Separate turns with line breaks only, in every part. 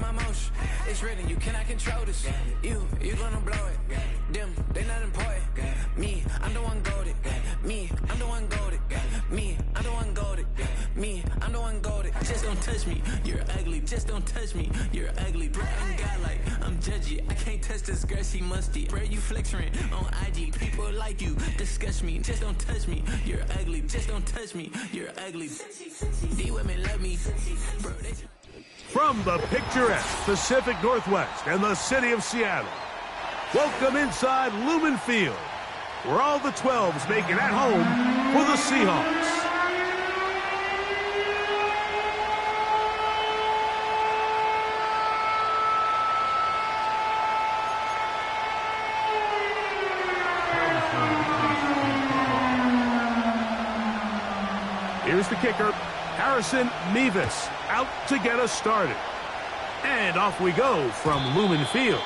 on my motion. It's written, you cannot control this. You gonna blow it. Them, they not important. Me, I'm the one golded. Me, I'm the one golded. Me, I'm the one golded. Me, I'm the one golded. Just don't touch me, you're ugly. Just don't touch me, you're ugly. Bro, I'm godlike, I'm judgy. I can't touch this girl, she musty. Bro, you flexing on IG. People like you disgust me. Just don't touch me, you're ugly. Just don't touch me, you're ugly. These women love me. Bro, they...
From the picturesque Pacific Northwest and the city of Seattle, welcome inside Lumen Field, where all the 12s make it at home for the Seahawks. Here's the kicker, Harrison Mevis, out to get us started. And off we go from Lumen Field.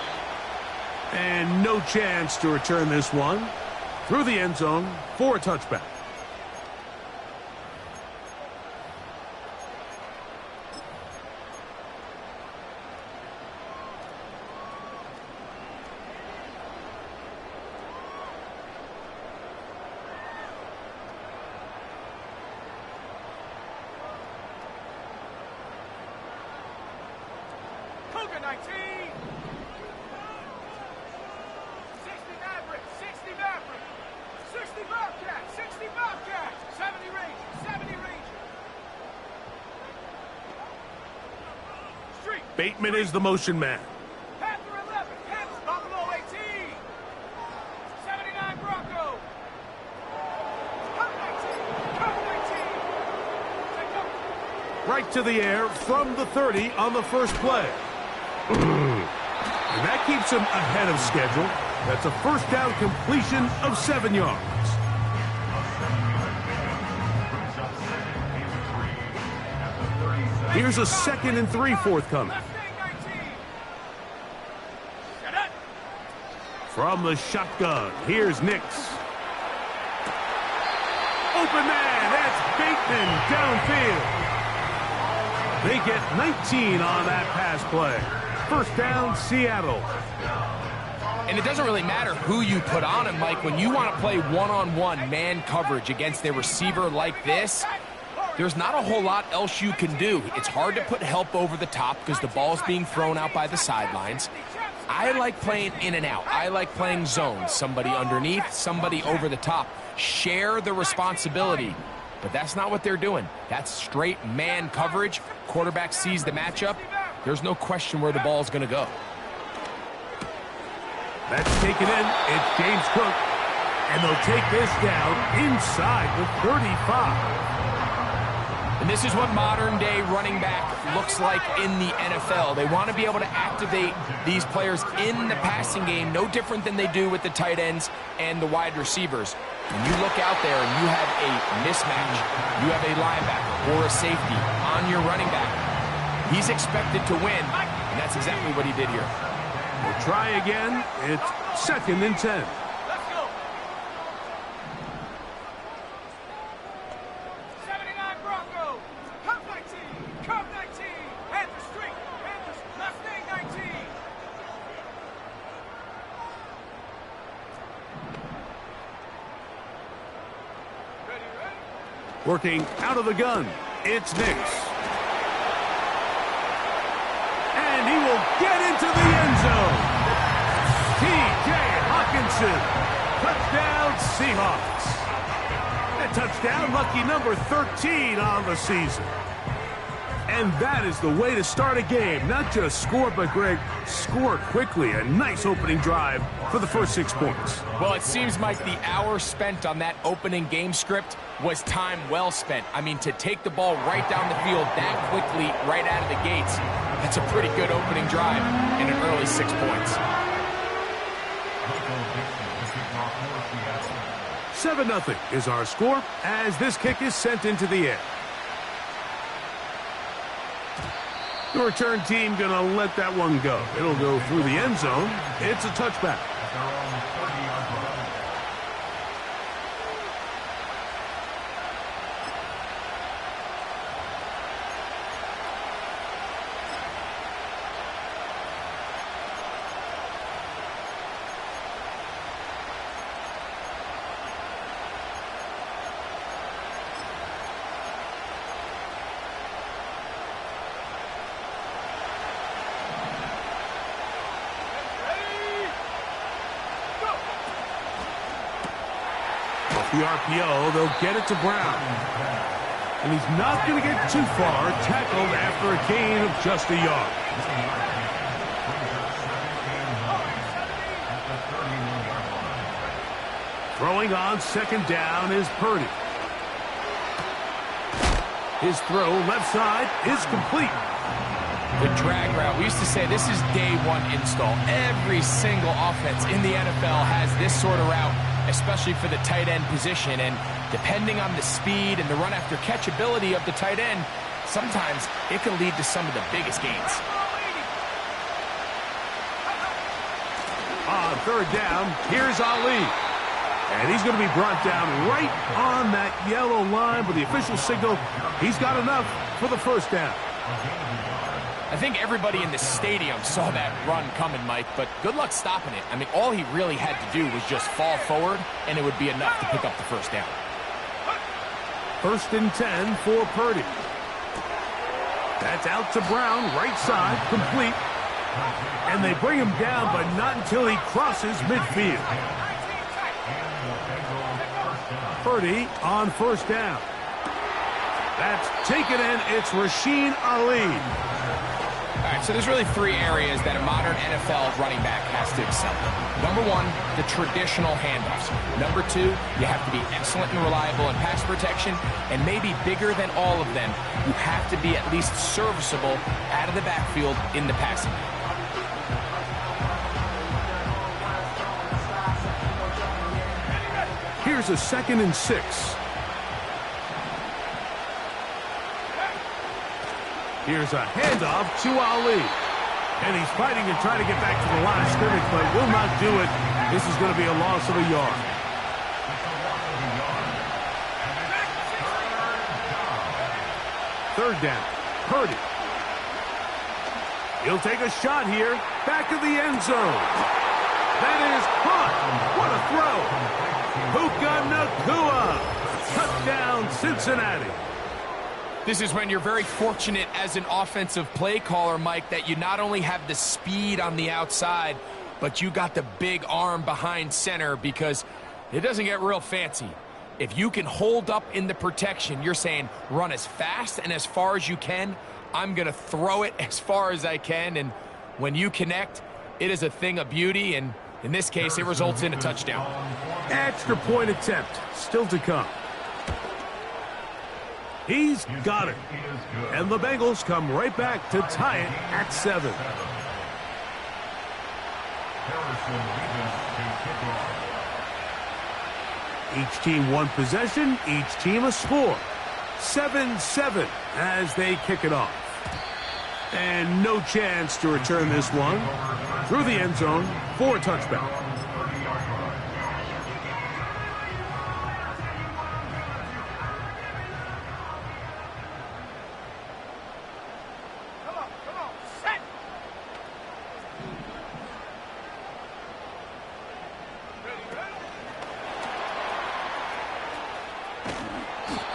And no chance to return this one through the end zone for a touchback. Bateman is the motion man.
Panther 11, Panther, Buffalo 18. 79 Bronco. Come 19, come 19.
Right to the air from the 30 on the first play. And that keeps him ahead of schedule. That's a first down completion of 7 yards. Here's a 2nd and 3 forthcoming. From the shotgun, here's Nix. Open man, that's Bateman downfield. They get 19 on that pass play. First down, Seattle.
And it doesn't really matter who you put on him, Mike. When you want to play one-on-one man coverage against a receiver like this, there's not a whole lot else you can do. It's hard to put help over the top because the ball's being thrown out by the sidelines. I like playing in and out. I like playing zone. Somebody underneath, somebody over the top. Share the responsibility. But that's not what they're doing. That's straight man coverage. Quarterback sees the matchup. There's no question where the ball's going to go.
That's taken in. It's James Cook. And they'll take this down inside the 35.
And this is what modern-day running back looks like in the NFL. They want to be able to activate these players in the passing game, no different than they do with the tight ends and the wide receivers. When you look out there and you have a mismatch, you have a linebacker or a safety on your running back, he's expected to win, and that's exactly what he did here.
We'll try again. It's 2nd and 10. Working out of the gun, it's Nix. And he will get into the end zone. T.J. Hawkinson, touchdown Seahawks. A touchdown, lucky number 13 on the season. And that is the way to start a game. Not just score, but, Greg, score quickly. A nice opening drive for the first 6 points.
Well, it seems like the hour spent on that opening game script was time well spent. I mean, to take the ball right down the field that quickly, right out of the gates, that's a pretty good opening drive in an early 6 points.
7-0 is our score as this kick is sent into the air. The return team going to let that one go. It'll go through the end zone. It's a touchback. the RPO. They'll get it to Brown. And he's not going to get too far, tackled after a gain of just a yard. Throwing on second down is Purdy. His throw left side is complete.
The drag route. We used to say this is day one install. Every single offense in the NFL has this sort of route, especially for the tight end position. And depending on the speed and the run after catch ability of the tight end, sometimes it can lead to some of the biggest gains.
On third down, here's Ali. And he's going to be brought down right on that yellow line with the official signal. He's got enough for the first down.
I think everybody in the stadium saw that run coming, Mike, but good luck stopping it. I mean, all he really had to do was just fall forward, and it would be enough to pick up the first down.
1st and 10 for Purdy. That's out to Brown, right side, complete. And they bring him down, but not until he crosses midfield. Purdy on first down. That's taken in. It's Rasheen Ali.
All right, so there's really three areas that a modern NFL running back has to excel in. Number one, the traditional handoffs. Number two, you have to be excellent and reliable in pass protection. And maybe bigger than all of them, you have to be at least serviceable out of the backfield in the passing game.
Here's a 2nd and 6. Here's a handoff to Ali. And he's fighting and trying to get back to the line of scrimmage, but will not do it. This is going to be a loss of a yard. Third down. Purdy. He'll take a shot here. Back of the end zone. That is caught. What a throw. Puka Nacua. Touchdown, Cincinnati.
This is when you're very fortunate as an offensive play caller, Mike, that you not only have the speed on the outside, but you got the big arm behind center, because it doesn't get real fancy. If you can hold up in the protection, you're saying run as fast and as far as you can. I'm going to throw it as far as I can, and when you connect, it is a thing of beauty, and in this case, it results in a touchdown.
Extra point attempt still to come. He's got it. And the Bengals come right back to tie it at 7. Each team one possession, each team a score. 7-7 as they kick it off. And no chance to return this one through the end zone for a touchback.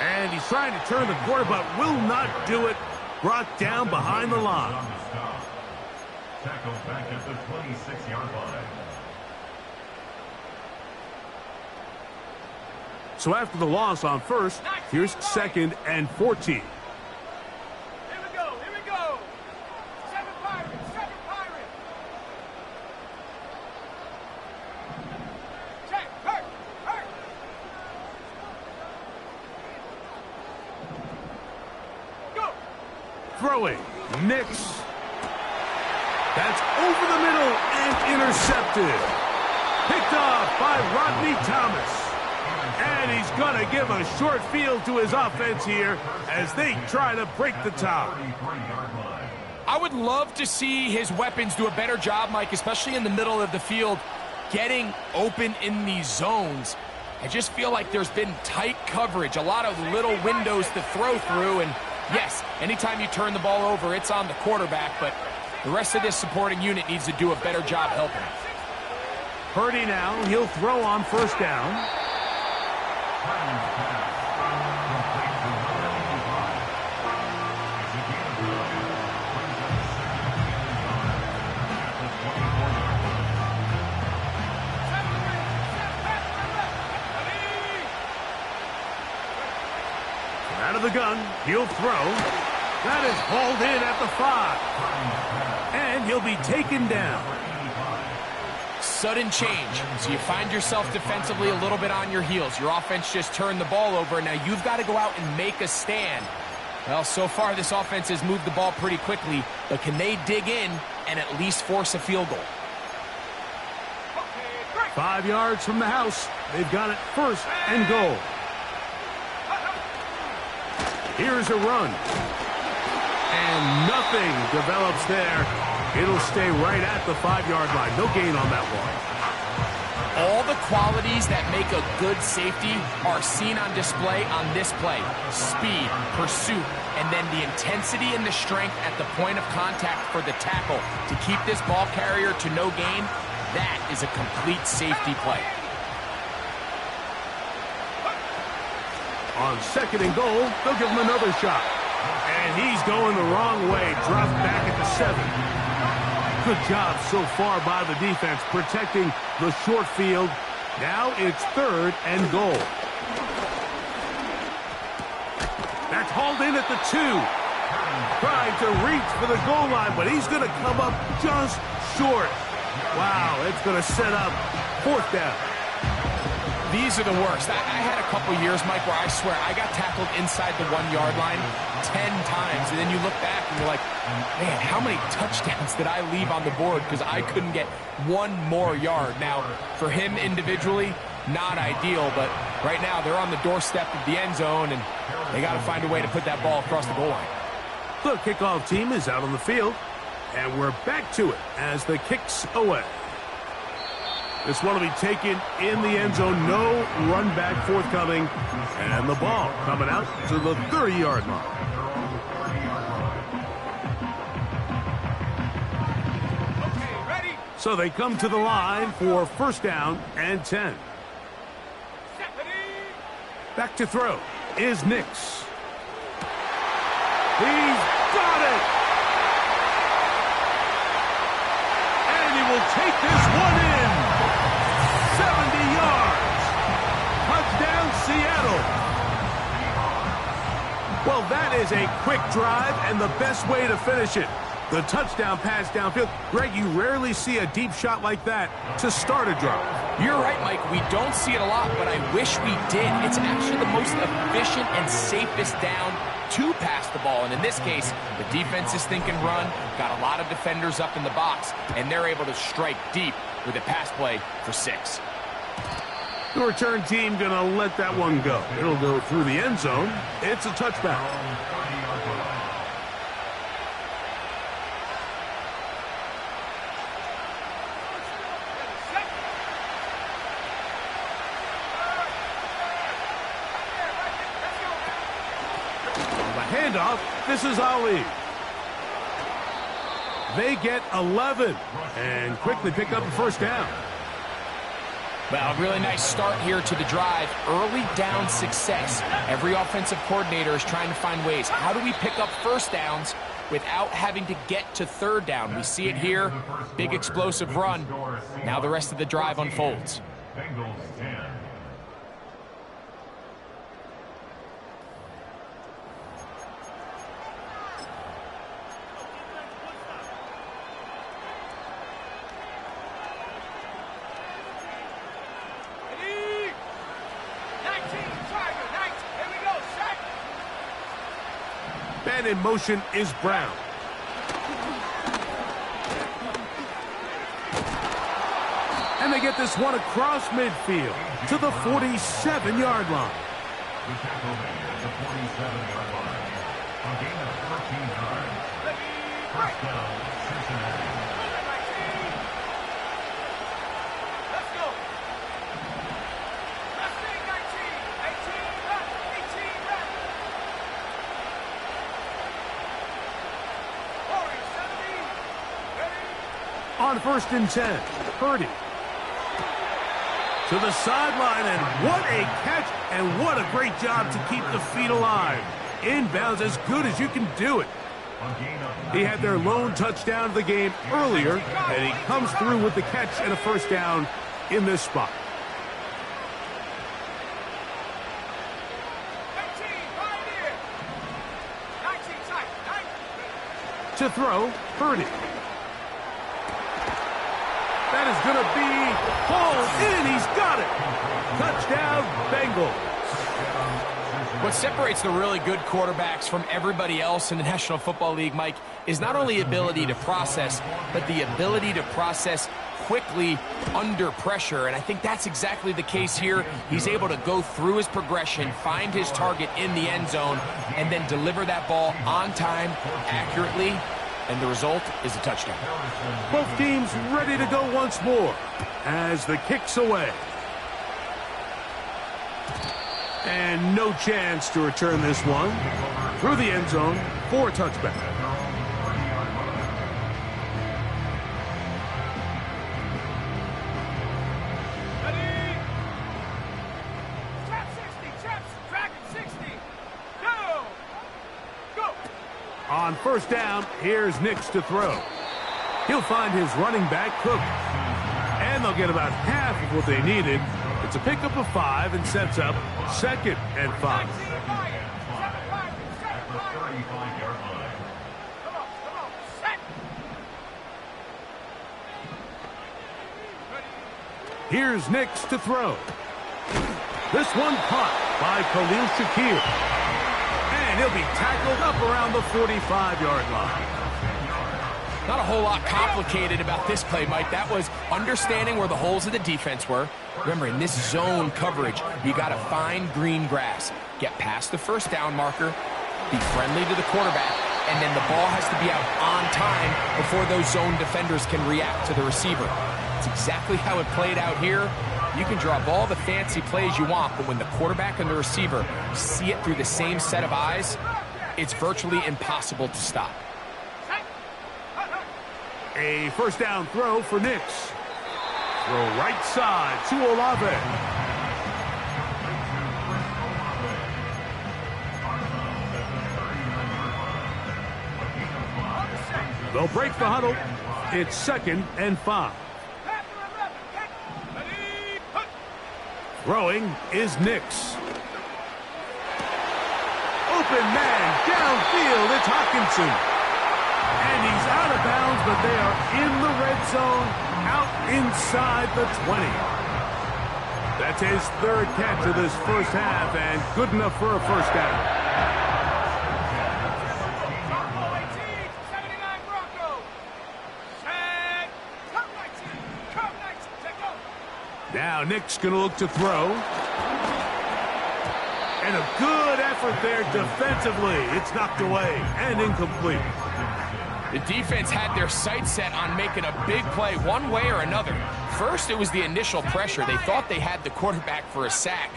And he's trying to turn the corner, but will not do it. Brought down behind the line.
Tackled back at the 26-yard line.
So after the loss on first, here's 2nd and 14.
Here we go, here we go. 7 Pirates, 7 Pirates. Check, hurt, hurt. Go.
Throwing, Nix. That's over the middle and intercepted. Picked off by Rodney Thomas. And he's going to give a short field to his offense here as they try to break the tie.
I would love to see his weapons do a better job, Mike, especially in the middle of the field, getting open in these zones. I just feel like there's been tight coverage, a lot of little windows to throw through, and yes, anytime you turn the ball over, it's on the quarterback, but the rest of this supporting unit needs to do a better job helping.
Purdy now, he'll throw on first down. of the gun. He'll throw. That is hauled in at the 5. And he'll be taken down.
Sudden change. So you find yourself defensively a little bit on your heels. Your offense just turned the ball over. Now you've got to go out and make a stand. Well, so far this offense has moved the ball pretty quickly, but can they dig in and at least force a field goal?
5 yards from the house. They've got it first and goal. Here's a run. And nothing develops there. It'll stay right at the 5-yard line. No gain on that one.
All the qualities that make a good safety are seen on display on this play. Speed, pursuit, and then the intensity and the strength at the point of contact for the tackle to keep this ball carrier to no gain. That is a complete safety play.
On second and goal, they'll give him another shot. And he's going the wrong way. Dropped back at the 7. Good job so far by the defense protecting the short field. Now it's third and goal. That's hauled in at the 2. Trying to reach for the goal line, but he's going to come up just short. Wow, it's going to set up fourth down.
These are the worst. I had a couple years, Mike, where I swear I got tackled inside the 1-yard line 10 times. And then you look back and you're like, man, how many touchdowns did I leave on the board because I couldn't get one more yard? Now, for him individually, not ideal. But right now, they're on the doorstep of the end zone, and they got to find a way to put that ball across the goal line.
The kickoff team is out on the field. And we're back to it as the kick's away. This one will be taken in the end zone. No run back forthcoming. And the ball coming out to the 30-yard line.
Okay, ready?
So they come to the line for first down and 10. Back to throw is Nix. He's got it. And he will take this one in. 70 yards. Touchdown, Seattle. Well, that is a quick drive and the best way to finish it. The touchdown pass downfield. Greg, you rarely see a deep shot like that to start a drive.
You're right, Mike. We don't see it a lot, but I wish we did. It's actually the most efficient and safest down to pass the ball. And in this case, the defense is thinking run, got a lot of defenders up in the box, and they're able to strike deep with a pass play for 6.
The return team going to let that one go. It'll go through the end zone. It's a touchback. Handoff, this is Ali. They get 11 and quickly pick up a first down.
Well, a really nice start here to the drive. Early down success. Every offensive coordinator is trying to find ways. How do we pick up first downs without having to get to third down? We see it here. Big explosive run. Now the rest of the drive unfolds.
Bengals 10.
Man in motion is Brown. And they get this one across midfield to the 47-yard line.
The tackle made at the 47-yard line. A gain of 13 yards. First down, Cincinnati.
Let's go. Let's see, 19, 18 left, 18 left. Corey, 70. Ready?
On first and 10, Purdy. To the sideline, and what a catch, and what a great job to keep the feet alive. Inbounds as good as you can do it. He had their lone touchdown of the game earlier, and he comes through with the catch and a first down in this spot.
19, right here.
To throw, Purdy. That is going to be hauled in. He's got it. Touchdown, Bengals.
What separates the really good quarterbacks from everybody else in the National Football League, Mike, is not only ability to process, but the ability to process quickly under pressure. And I think that's exactly the case here. He's able to go through his progression, find his target in the end zone, and then deliver that ball on time, accurately, and the result is a touchdown.
Both teams ready to go once more as the kick's away. And no chance to return this one through the end zone for a touchback.
Ready? Trap 60, traps, dragon 60. Go! Go!
On first down, here's Nix to throw. He'll find his running back, Cook. And they'll get about half of what they needed. It's a pickup of 5 and sets up 2nd and 5.
Come on, set!
Here's Nix to throw. This one caught by Khalil Shakir. And he'll be tackled up around the 45-yard line.
Not a whole lot complicated about this play, Mike. That was understanding where the holes of the defense were. Remember, in this zone coverage, you got to find green grass. Get past the first down marker, be friendly to the quarterback, and then the ball has to be out on time before those zone defenders can react to the receiver. It's exactly how it played out here. You can draw up all the fancy plays you want, but when the quarterback and the receiver see it through the same set of eyes, it's virtually impossible to stop.
A first down throw for Nix. Throw right side to Olave. They'll break the huddle. It's 2nd and 5. Throwing is Nix. Open man downfield. It's Hawkinson. And he's out of bounds, but they are in the red zone, out inside the 20. That's his 3rd catch of this first half, and good enough for a first down. Now Nick's going to look to throw. And a good effort there defensively. It's knocked away and incomplete.
The defense had their sights set on making a big play one way or another. First, it was the initial pressure. They thought they had the quarterback for a sack,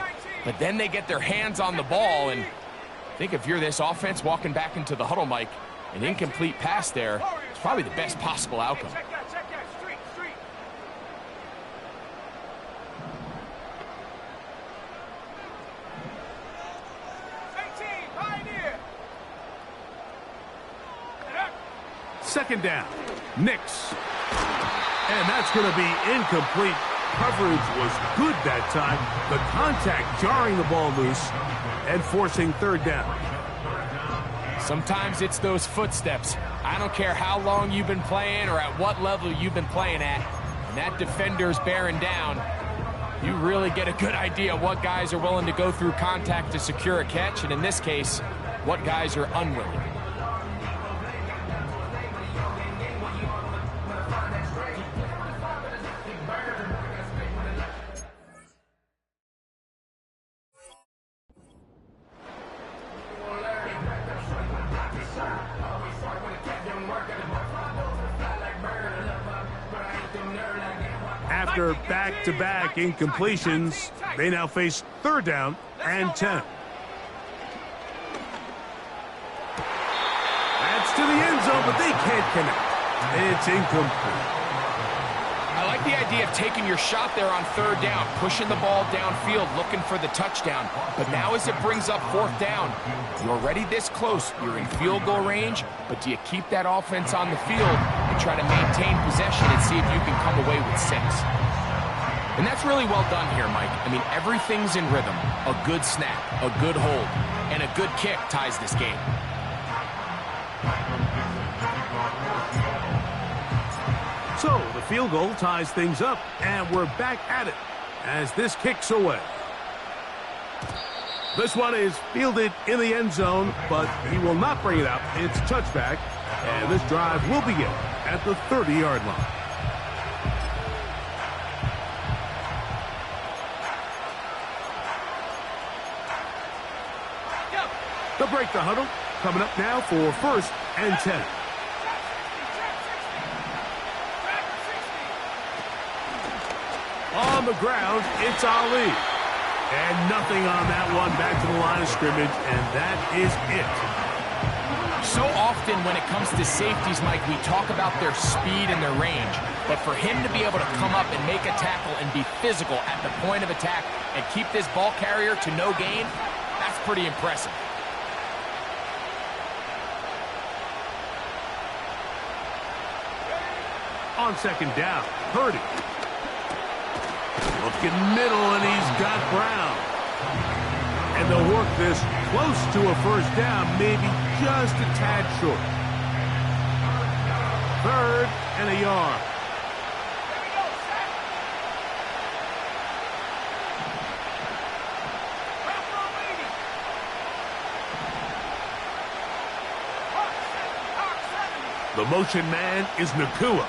but then they get their hands on the ball, and I think if you're this offense walking back into the huddle, Mike, an incomplete pass there is probably the best possible outcome.
Check that, street. 18, Pioneer.
2nd down. Nix. And that's going to be incomplete. Coverage was good that time. The contact jarring the ball loose and forcing 3rd down.
Sometimes it's those footsteps. I don't care how long you've been playing or at what level you've been playing at. And that defender's bearing down. You really get a good idea what guys are willing to go through contact to secure a catch. And in this case, what guys are unwilling.
After back-to-back incompletions, they now face 3rd down and 10. That's to the end zone, but they can't connect. It's incomplete.
I like the idea of taking your shot there on 3rd down, pushing the ball downfield, looking for the touchdown. But now as it brings up 4th down, you're already this close. You're in field goal range, but do you keep that offense on the field and try to maintain possession and see if you can come away with 6? And that's really well done here, Mike. I mean, everything's in rhythm. A good snap, a good hold, and a good kick ties this game.
So the field goal ties things up, and we're back at it as this kicks away. This one is fielded in the end zone, but he will not bring it out. It's touchback, and this drive will begin at the 30-yard line. They'll break the huddle. Coming up now for 1st and 10. On the ground, it's Ali. And nothing on that one. Back to the line of scrimmage, and that is it.
So often when it comes to safeties, Mike, we talk about their speed and their range. But for him to be able to come up and make a tackle and be physical at the point of attack and keep this ball carrier to no gain, that's pretty impressive.
On 2nd down, Purdy. Looking middle, and he's got Brown. And they'll work this close to a 1st down, maybe just a tad short. 3rd and a yard. The motion man is Nakua.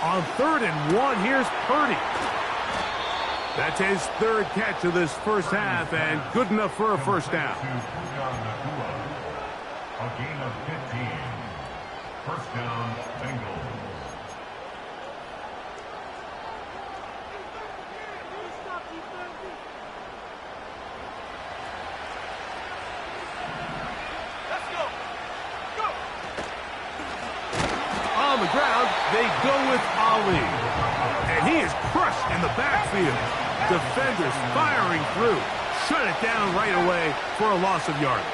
On 3rd and 1, here's Purdy. That's his 3rd catch of this first half, and good enough for a 1st down.
A gain of 15. 1st down, Bengals.
On the ground, they go with Ali. And he is crushed in the backfield. Defenders firing through. Shut it down right away for a loss of yardage.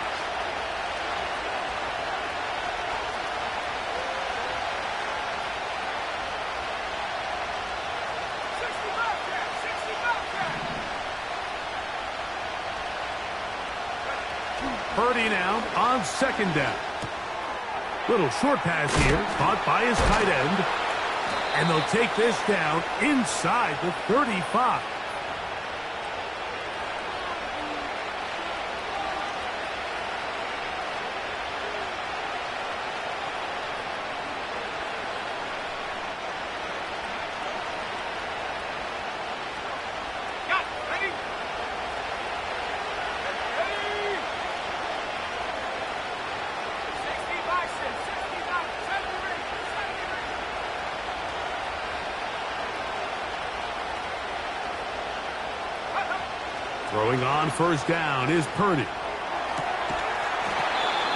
Purdy now on 2nd down. Little short pass here, caught by his tight end. And they'll take this down inside the 35. Throwing on 1st down is Purdy.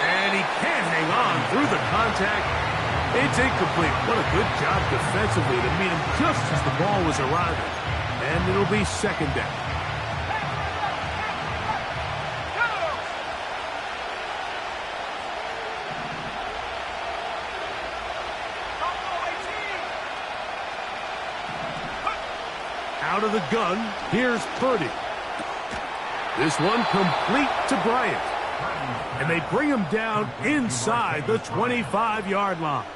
And he can't hang on through the contact. It's incomplete. What a good job defensively to meet him just as the ball was arriving. And it'll be 2nd down. Out of the gun, here's Purdy. This one complete to Bryant. And they bring him down inside the 25-yard line.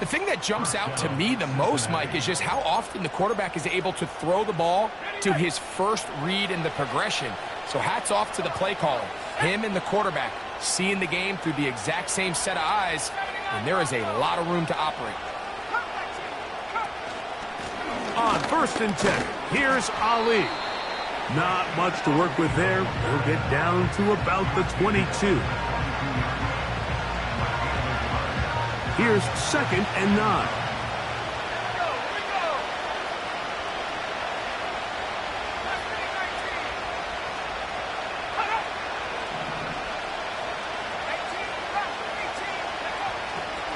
The thing that jumps out to me the most, Mike, is just how often the quarterback is able to throw the ball to his first read in the progression. So hats off to the play caller. Him and the quarterback seeing the game through the exact same set of eyes, and there is a lot of room to operate.
On 1st and 10, here's Ali. Not much to work with there. He'll get down to about the 22. Here's 2nd and 9.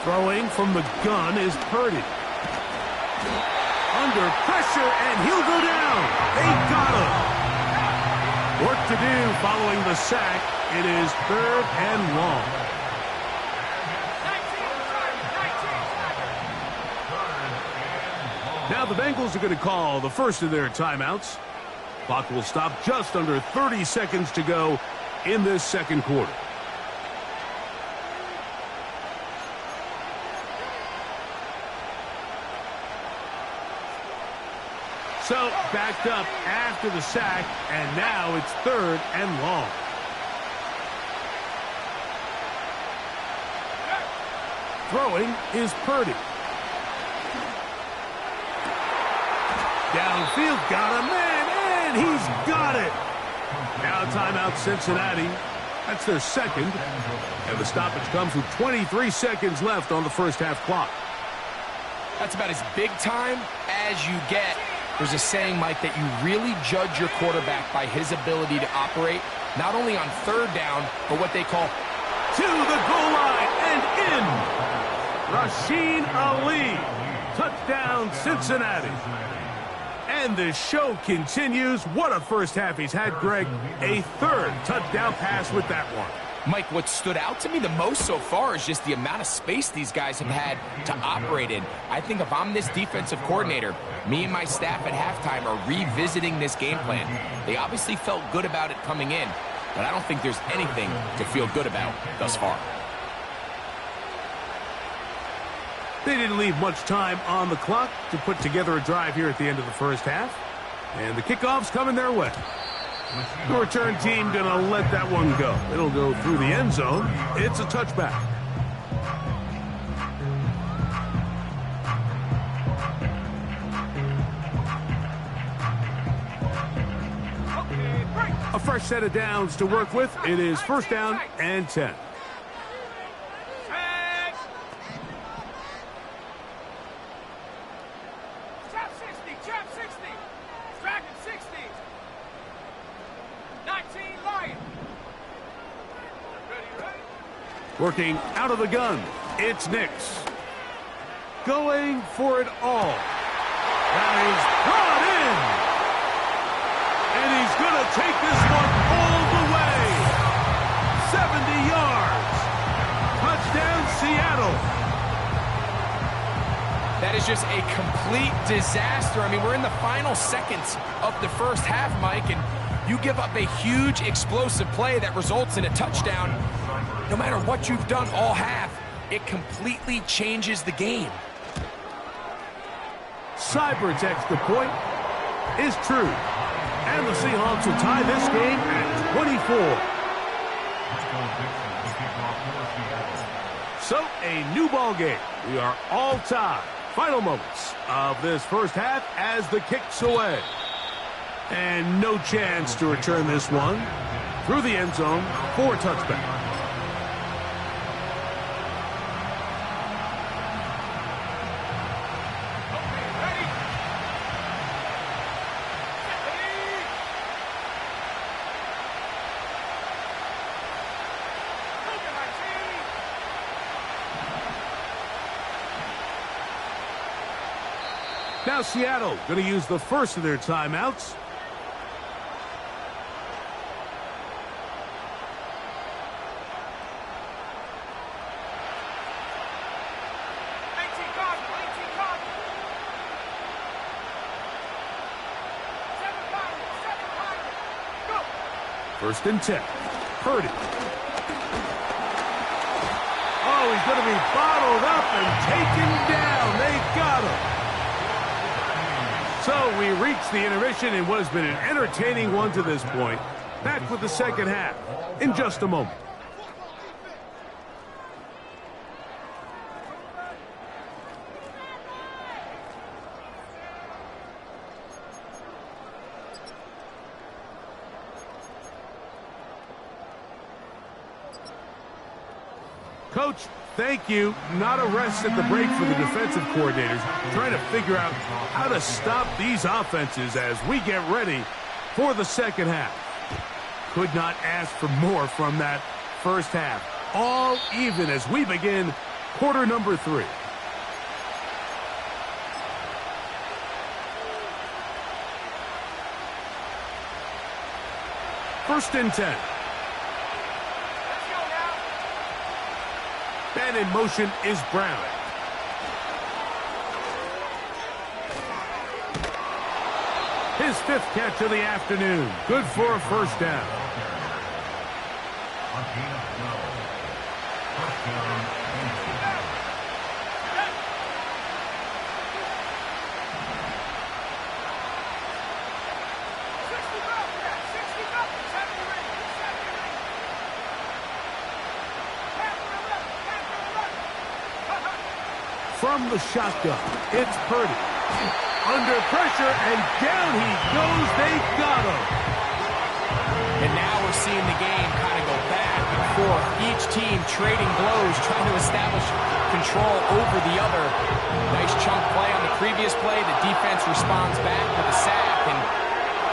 Throwing from the gun is Purdy. Under pressure, and he'll go down. They got him. Work to do following the sack. It is 3rd and long. Now the Bengals are going to call the first of their timeouts. Clock will stop just under 30 seconds to go in this 2nd quarter. So, backed up after the sack, and now it's 3rd and long. Throwing is Purdy. Downfield, got a man, and he's got it. Now timeout Cincinnati. That's their second. And the stoppage comes with 23 seconds left on the first half clock.
That's about as big time as you get. There's a saying, Mike, that you really judge your quarterback by his ability to operate, not only on 3rd down, but what they call
to the goal line and in. Rasheen Ali. Touchdown, Cincinnati. And the show continues. What a first half he's had, Greg. A 3rd touchdown pass with that one.
Mike, what stood out to me the most so far is just the amount of space these guys have had to operate in. I think if I'm this defensive coordinator, me and my staff at halftime are revisiting this game plan. They obviously felt good about it coming in, but I don't think there's anything to feel good about thus far.
They didn't leave much time on the clock to put together a drive here at the end of the first half. And the kickoff's coming their way. The return team going to let that one go. It'll go through the end zone. It's a touchback. A fresh set of downs to work with. It is 1st down and 10. Working out of the gun, it's Nix. Going for it all. That is brought in. And he's going to take this one all the way. 70 yards. Touchdown, Seattle.
That is just a complete disaster. I mean, we're in the final seconds of the first half, Mike, and you give up a huge explosive play that results in a touchdown. No matter what you've done all half, it completely changes the game.
Cyber's extra point is true. And the Seahawks will tie this game at 24. So, a new ball game. We are all tied. Final moments of this first half as the kick's away. And no chance to return this one through the end zone for a touchback. Now Seattle going to use the first of their timeouts. First and 10. Purdy. Oh, he's going to be bottled up and taken down. They got him. So we reach the intermission in what has been an entertaining one to this point. Back with the second half in just a moment. Coach, thank you. Not a rest at the break for the defensive coordinators, trying to figure out how to stop these offenses as we get ready for the second half. Could not ask for more from that first half. All even as we begin quarter number 3. First and 10. And in motion is Brown. His 5th catch of the afternoon. Good for a first down. From the shotgun, it's Purdy. Under pressure, and down he goes. They got him.
And now we're seeing the game kind of go back and forth. Each team trading blows, trying to establish control over the other. Nice chunk play on the previous play. The defense responds back with a sack, and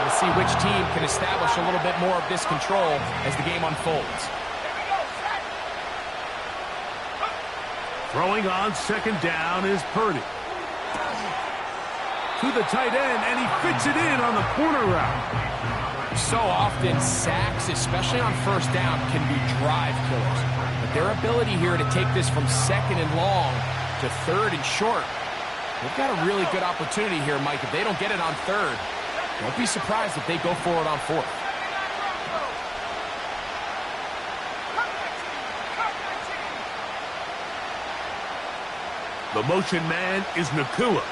we'll see which team can establish a little bit more of this control as the game unfolds.
Throwing on second down is Purdy. To the tight end, and he fits it in on the corner route.
So often, sacks, especially on first down, can be drive killers. But their ability here to take this from second and long to third and short, they've got a really good opportunity here, Mike. If they don't get it on third, don't be surprised if they go for it on fourth.
The motion man is Nakua.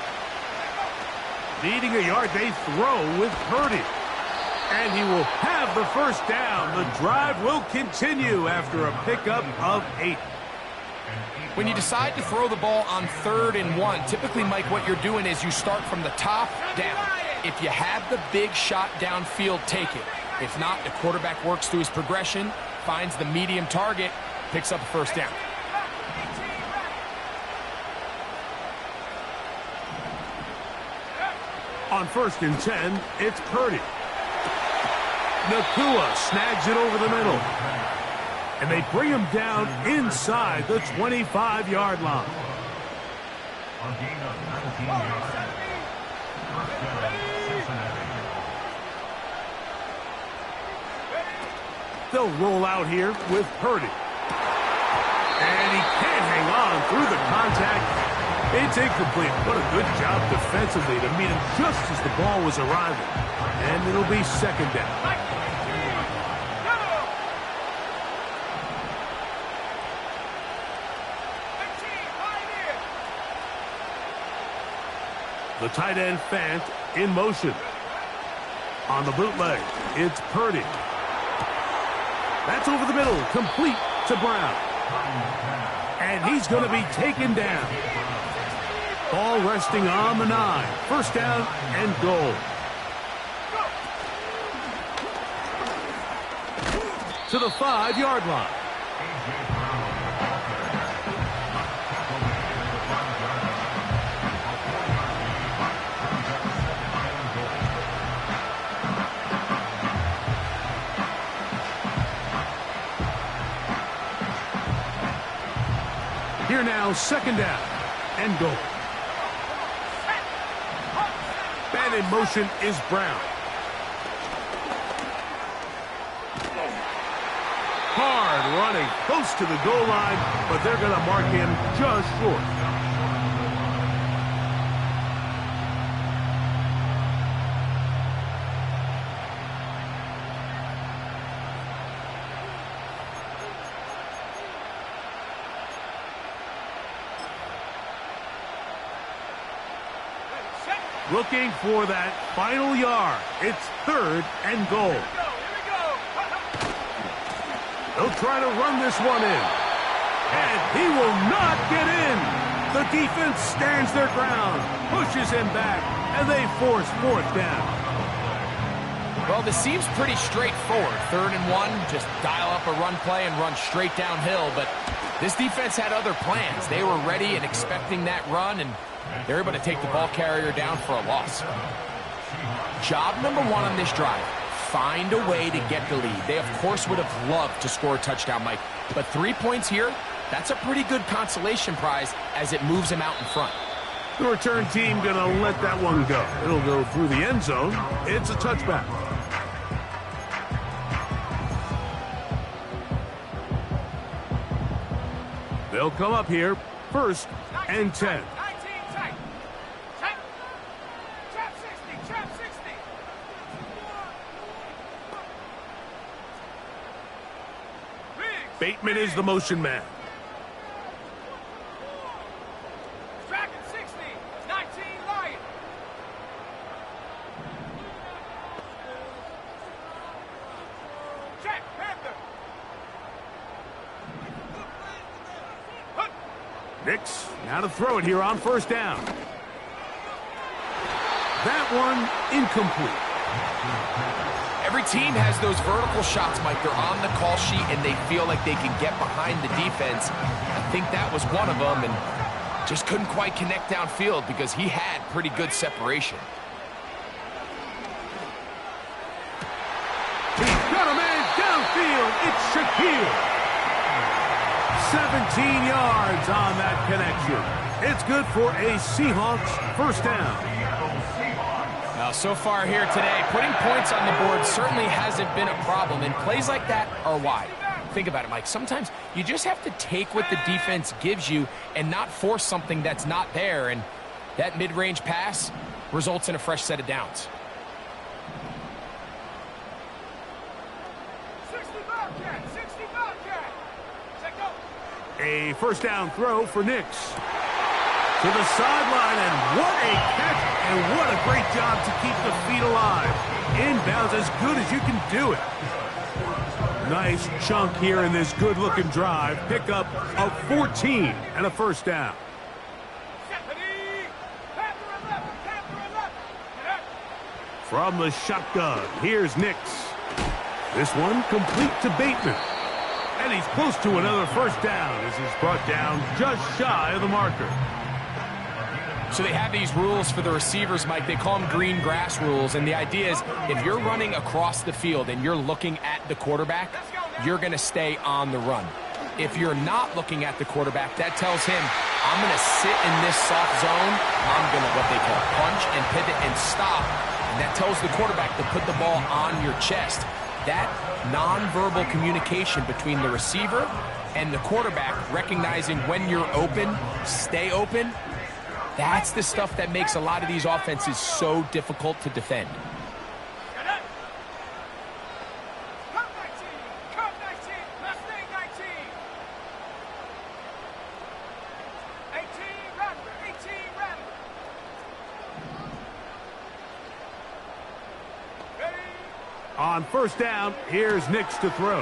Needing a yard, they throw with Purdy. And he will have the first down. The drive will continue after a pickup of 8.
When you decide to throw the ball on 3rd and 1, typically, Mike, what you're doing is you start from the top down. If you have the big shot downfield, take it. If not, the quarterback works through his progression, finds the medium target, picks up a first down.
On 1st and 10, it's Purdy. Nakua snags it over the middle. And they bring him down inside the 25-yard line.
A gain of 19 yards. First down, Cincinnati.
They'll roll out here with Purdy. And he can't hang on through the contact. It's incomplete. What a good job defensively to meet him just as the ball was arriving. And it'll be second down. The tight end Fant in motion. On the bootleg, it's Purdy. That's over the middle, complete to Brown. And he's going to be taken down. Ball resting on the 9. First down and goal. To the 5-yard line. Here now, second down and goal. And in motion is Brown. Hard running, close to the goal line, but they're going to mark him just short. Looking for that final yard. It's 3rd and goal. They'll try to run this one in. And he will not get in. The defense stands their ground, pushes him back, and they force 4th down.
Well, this seems pretty straightforward. 3rd and 1, just dial up a run play and run straight downhill. But this defense had other plans. They were ready and expecting that run, and they're able to take the ball carrier down for a loss. Job number 1 on this drive, find a way to get the lead. They, of course, would have loved to score a touchdown, Mike. But 3 points here, that's a pretty good consolation prize as it moves them out in front.
The return team going to let that one go. It'll go through the end zone. It's a touchback. They'll come up here, 1st and 10. Bateman is the motion man.
Tracking 60, 19 Lion. Check, Panther.
Nick Seahawks. Now to throw it here on first down. That one incomplete.
Every team has those vertical shots, Mike. They're on the call sheet, and they feel like they can get behind the defense. I think that was one of them, and just couldn't quite connect downfield because he had pretty good separation.
He's got a man downfield. It's Shaquille. 17 yards on that connection. It's good for a Seahawks first down.
Now, so far here today, putting points on the board certainly hasn't been a problem, and plays like that are why. Think about it, Mike. Sometimes you just have to take what the defense gives you and not force something that's not there, and that mid-range pass results in a fresh set of downs.
60 Bobcat, 60 Bobcat. Set go.
A first down throw for Nix. To the sideline, and what a catch, and what a great job to keep the feet alive. Inbounds as good as you can do it. Nice chunk here in this good-looking drive. Pick up of 14 and a first down. From the shotgun, here's Nix. This one complete to Bateman. And he's close to another first down as he's brought down just shy of the marker.
So they have these rules for the receivers, Mike. They call them green grass rules, and the idea is if you're running across the field and you're looking at the quarterback, you're going to stay on the run. If you're not looking at the quarterback, that tells him, I'm going to sit in this soft zone. I'm going to, what they call, punch and pivot and stop. And that tells the quarterback to put the ball on your chest. That nonverbal communication between the receiver and the quarterback, recognizing when you're open, stay open, that's the stuff that makes a lot of these offenses so difficult to defend.
On first down, here's Nix to throw.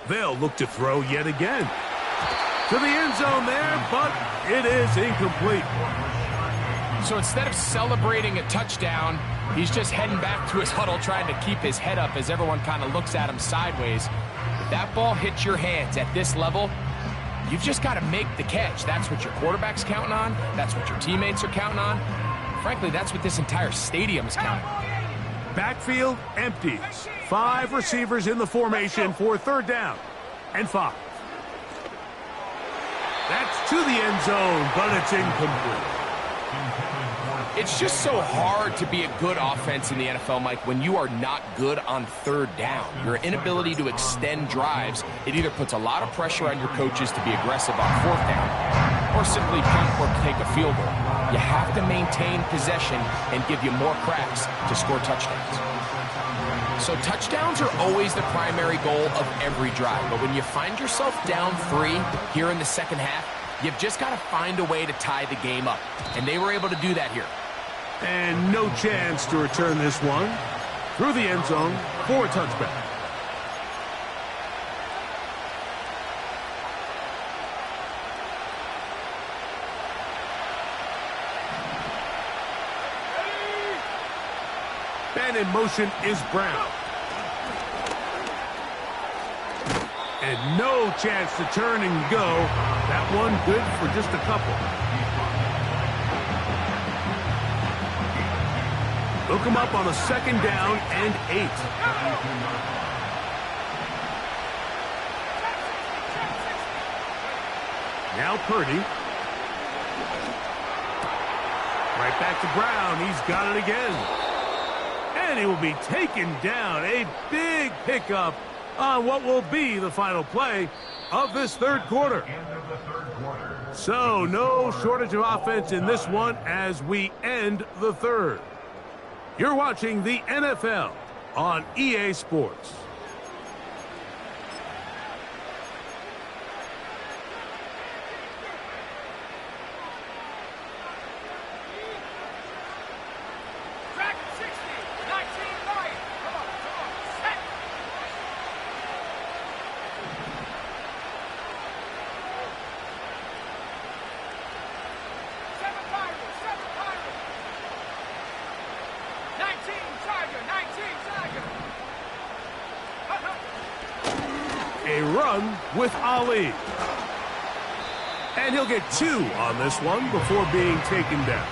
They'll look to throw yet again. To the end zone there, but it is incomplete.
So instead of celebrating a touchdown, he's just heading back to his huddle trying to keep his head up as everyone kind of looks at him sideways. If that ball hits your hands at this level, you've just got to make the catch. That's what your quarterback's counting on. That's what your teammates are counting on. Frankly, that's what this entire stadium is counting on.
Backfield empty. 5 receivers in the formation for third down and 5. That's to the end zone, but it's incomplete.
It's just so hard to be a good offense in the NFL, Mike, when you are not good on third down. Your inability to extend drives, it either puts a lot of pressure on your coaches to be aggressive on fourth down or simply punt or take a field goal. You have to maintain possession and give you more cracks to score touchdowns. So touchdowns are always the primary goal of every drive. But when you find yourself down 3 here in the second half, you've just got to find a way to tie the game up. And they were able to do that here.
And no chance to return this one through the end zone for a touchback. And in motion is Brown. And no chance to turn and go. That one good for just a couple. Look him up on a second down and 8. Now Purdy. Right back to Brown. He's got it again. And he will be taken down. A big pickup on what will be the final play of this third quarter. So no shortage of offense in this one as we end the third. You're watching the NFL on EA Sports. A run with Ali. And he'll get 2 on this one before being taken down.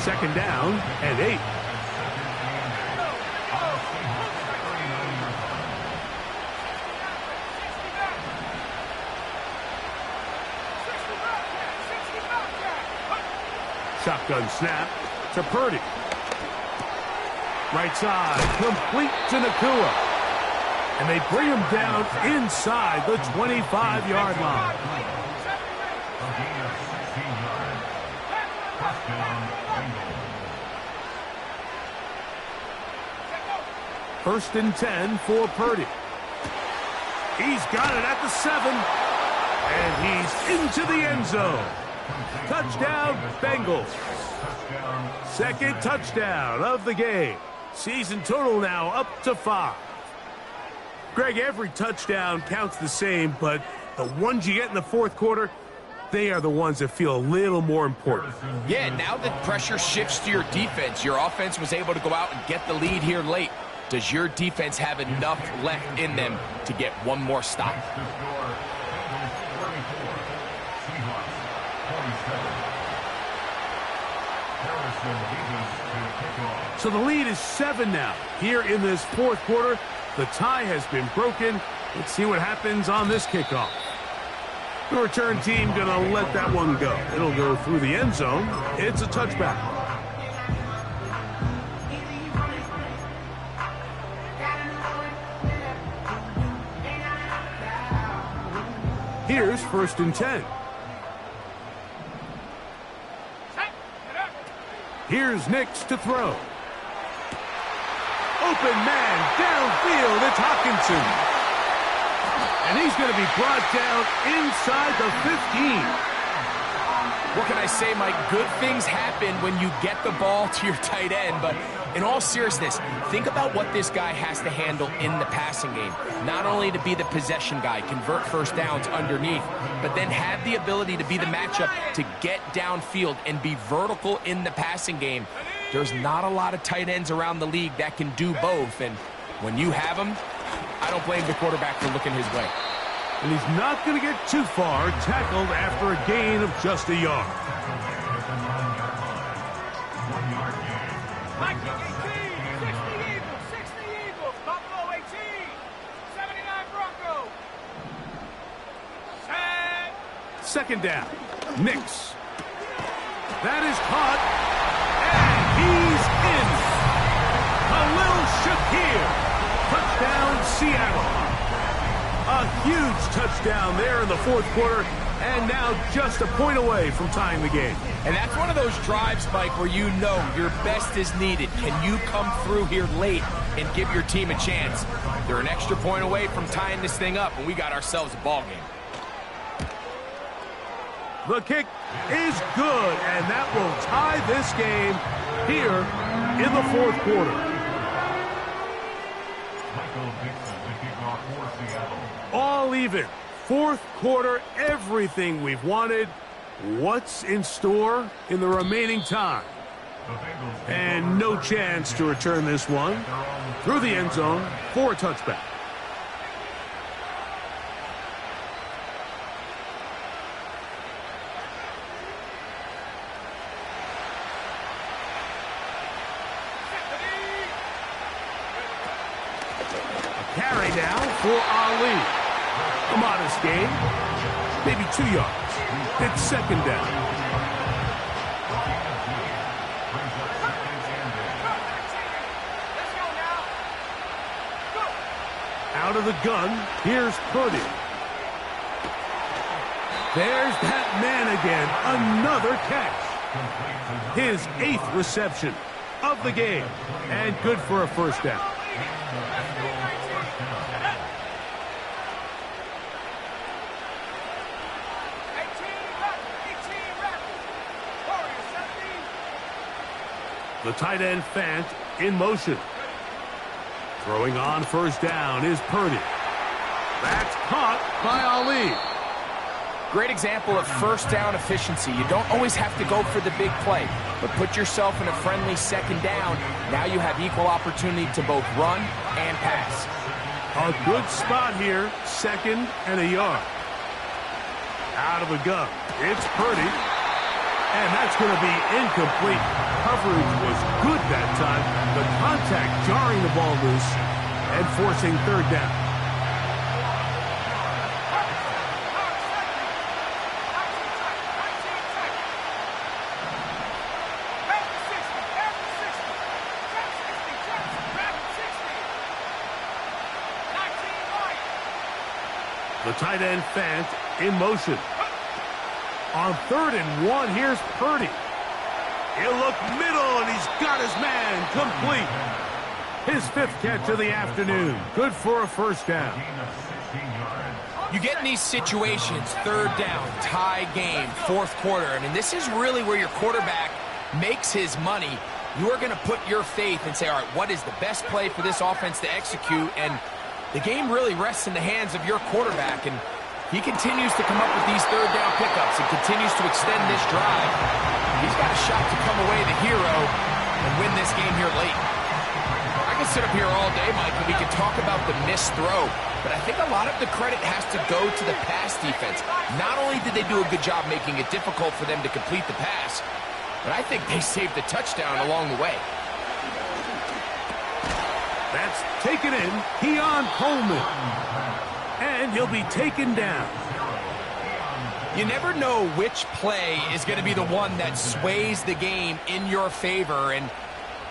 Second down and 8. Shotgun snap to Purdy. Right side, complete to Nakua. And they bring him down inside the 25-yard line. First and 10 for Purdy. He's got it at the 7. And he's into the end zone. Touchdown, Bengals. Second touchdown of the game. Season total now up to 5. Greg, every touchdown counts the same, but the ones you get in the fourth quarter, they are the ones that feel a little more important.
Yeah, now that pressure shifts to your defense, your offense was able to go out and get the lead here late. Does your defense have enough left in them to get one more stop?
So the lead is 7 now. Here in this fourth quarter, the tie has been broken. Let's see what happens on this kickoff. The return team gonna let that one go. It'll go through the end zone. It's a touchback. Here's first and 10. Here's Nix to throw. Open man downfield. It's Hawkinson. And he's going to be brought down inside the 15.
What can I say, Mike? Good things happen when you get the ball to your tight end, but in all seriousness, think about what this guy has to handle in the passing game. Not only to be the possession guy, convert first downs underneath, but then have the ability to be the matchup to get downfield and be vertical in the passing game. There's not a lot of tight ends around the league that can do both, and when you have them, I don't blame the quarterback for looking his way.
And he's not going to get too far, tackled after a gain of just a yard.
Vikings 18, 60 Eagles, Buffalo 18, 79 Broncos. Set.
Second down, Nix. That is caught, and he's in. Khalil Shakir, touchdown Seattle. A huge touchdown there in the fourth quarter, and now just a point away from tying the game.
And that's one of those drives, Mike, where you know your best is needed. Can you come through here late and give your team a chance? They're an extra point away from tying this thing up, and we got ourselves a ball game.
The kick is good, and that will tie this game here in the fourth quarter. All even. Fourth quarter, everything we've wanted. What's in store in the remaining time? And no chance to return this one through the end zone for a touchback. A carry now for Ali. A modest gain, maybe 2 yards. It's second down. Out of the gun, here's Purdy. There's that man again, another catch. His 8th reception of the game, and good for a first down. The tight end Fant in motion. Throwing on first down is Purdy. That's caught by Ali.
Great example of first down efficiency. You don't always have to go for the big play, but put yourself in a friendly second down. Now you have equal opportunity to both run and pass.
A good spot here, 2nd and a yard. Out of the gun, it's Purdy. And that's going to be incomplete. Coverage was good that time. The contact jarring the ball loose and forcing 3rd down. The tight end Fant in motion. On 3rd and 1, here's Purdy. He'll look middle, and he's got his man complete. His 5th catch of the afternoon. Good for a first down.
You get in these situations, 3rd down, tie game, 4th quarter. I mean, this is really where your quarterback makes his money. You are going to put your faith and say, all right, what is the best play for this offense to execute? And the game really rests in the hands of your quarterback, and he continues to come up with these 3rd down pickups and continues to extend this drive. He's got a shot to come away the hero and win this game here late. I can sit up here all day, Mike, and we can talk about the missed throw, but I think a lot of the credit has to go to the pass defense. Not only did they do a good job making it difficult for them to complete the pass, but I think they saved the touchdown along the way.
That's taken in, Keon Coleman. And he'll be taken down.
You never know which play is going to be the one that sways the game in your favor, and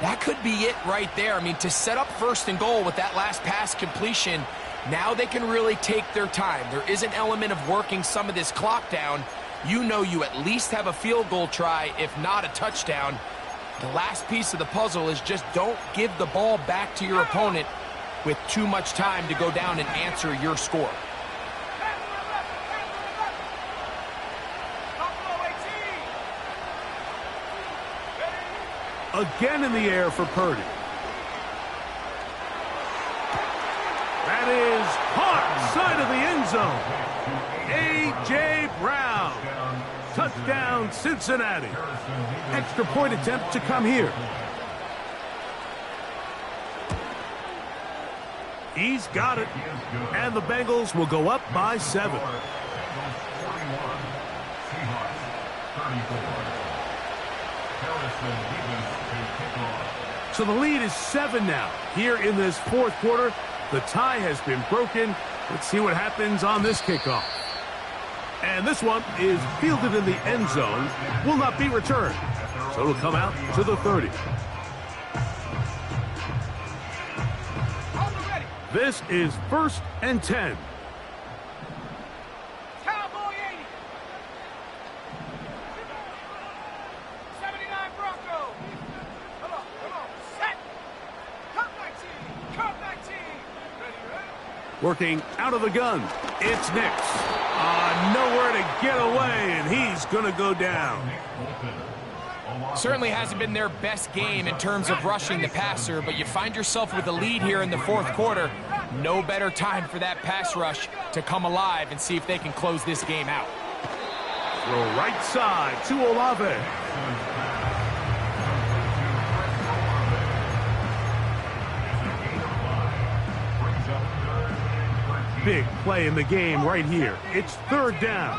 that could be it right there. I mean, to set up 1st and goal with that last pass completion, now they can really take their time. There is an element of working some of this clock down. You know you at least have a field goal try, if not a touchdown. The last piece of the puzzle is just don't give the ball back to your opponent with too much time to go down and answer your score.
Again in the air for Purdy. That is caught side of the end zone. A.J. Brown. Touchdown, Cincinnati. Extra point attempt to come here. He's got it. And the Bengals will go up by 7. So the lead is 7 now. Here in this 4th quarter, the tie has been broken. Let's see what happens on this kickoff. And this one is fielded in the end zone. Will not be returned. So it'll come out to the 30. This is 1st and 10.
Cowboy 80. 79 Bronco. Come on. Set. Cut 19. Cut 19. Ready.
Working out of the gun. It's Nix. Nowhere to get away, and he's going to go down.
Certainly hasn't been their best game in terms of rushing the passer, but you find yourself with a lead here in the 4th quarter. No better time for that pass rush to come alive and see if they can close this game out.
Throw right side to Olave. Big play in the game right here. It's 3rd down.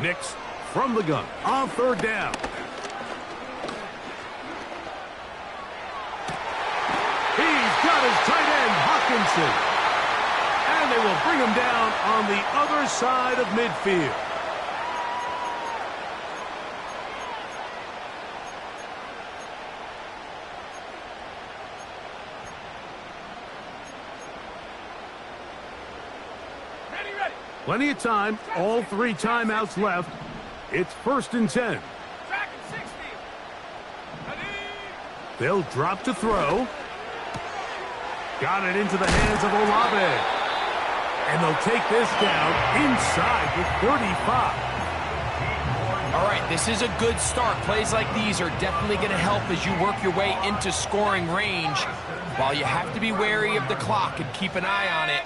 Nix from the gun on 3rd down. He's got his tight end, Hawkinson. And they will bring him down on the other side of midfield. Plenty of time, all 3 timeouts left. It's 1st and 10.
Track and 60. Ready?
They'll drop to throw. Got it into the hands of Olave. And they'll take this down inside the 35.
All right, this is a good start. Plays like these are definitely going to help as you work your way into scoring range. While you have to be wary of the clock and keep an eye on it,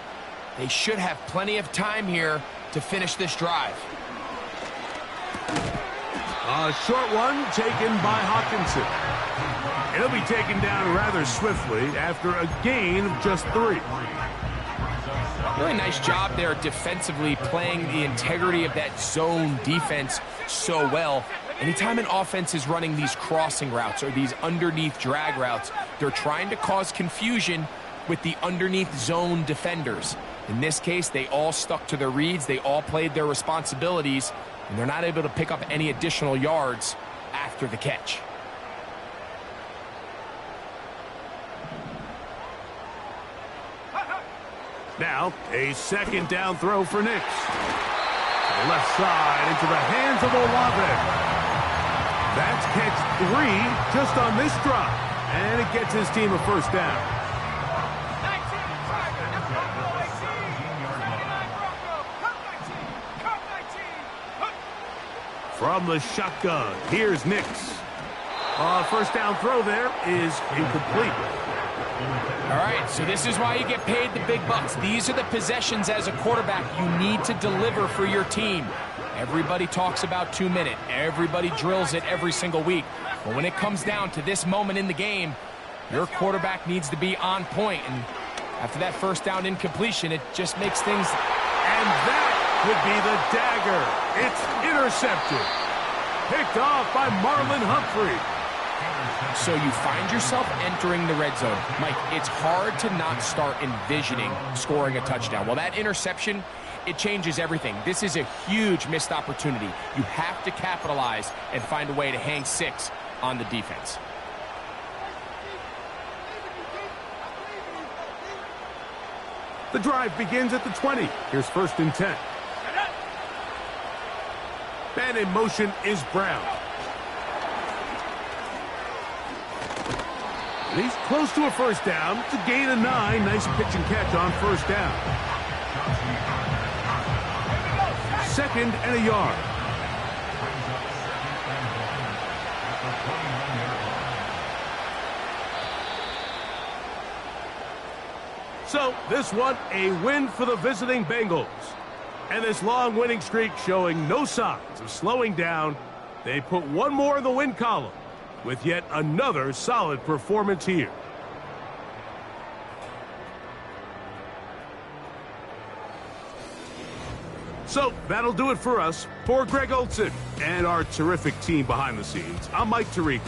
they should have plenty of time here to finish this drive.
A short one taken by Hawkinson. It'll be taken down rather swiftly after a gain of just 3.
Really nice job there defensively, playing the integrity of that zone defense so well. Anytime an offense is running these crossing routes or these underneath drag routes, they're trying to cause confusion with the underneath zone defenders. In this case, they all stuck to their reads, they all played their responsibilities, and they're not able to pick up any additional yards after the catch.
Now, a 2nd down throw for Nix. To the left side into the hands of Olave. That's catch 3 just on this drive. And it gets his team a 1st down.
19, target, Bronco 18. 79 Bronco, cut 19, cut 19.
From the shotgun, here's Nix. 1st down throw there is incomplete.
All right, so this is why you get paid the big bucks. These are the possessions as a quarterback you need to deliver for your team. Everybody talks about 2-minute. Everybody drills it every single week. But when it comes down to this moment in the game, your quarterback needs to be on point. And after that 1st down incompletion, it just makes things...
And that could be the dagger. It's intercepted. Picked off by Marlon Humphrey.
So you find yourself entering the red zone. Mike, it's hard to not start envisioning scoring a touchdown. Well, that interception, it changes everything. This is a huge missed opportunity. You have to capitalize and find a way to hang 6 on the defense.
The drive begins at the 20. Here's 1st and 10. And in motion is Brown. And he's close to a 1st down. It's a gain of 9. Nice pitch and catch on 1st down. 2nd and a yard. So, this one, a win for the visiting Bengals. And this long winning streak showing no signs of slowing down. They put one more in the win column with yet another solid performance here. So, that'll do it for us. For Greg Olson and our terrific team behind the scenes, I'm Mike Tirico.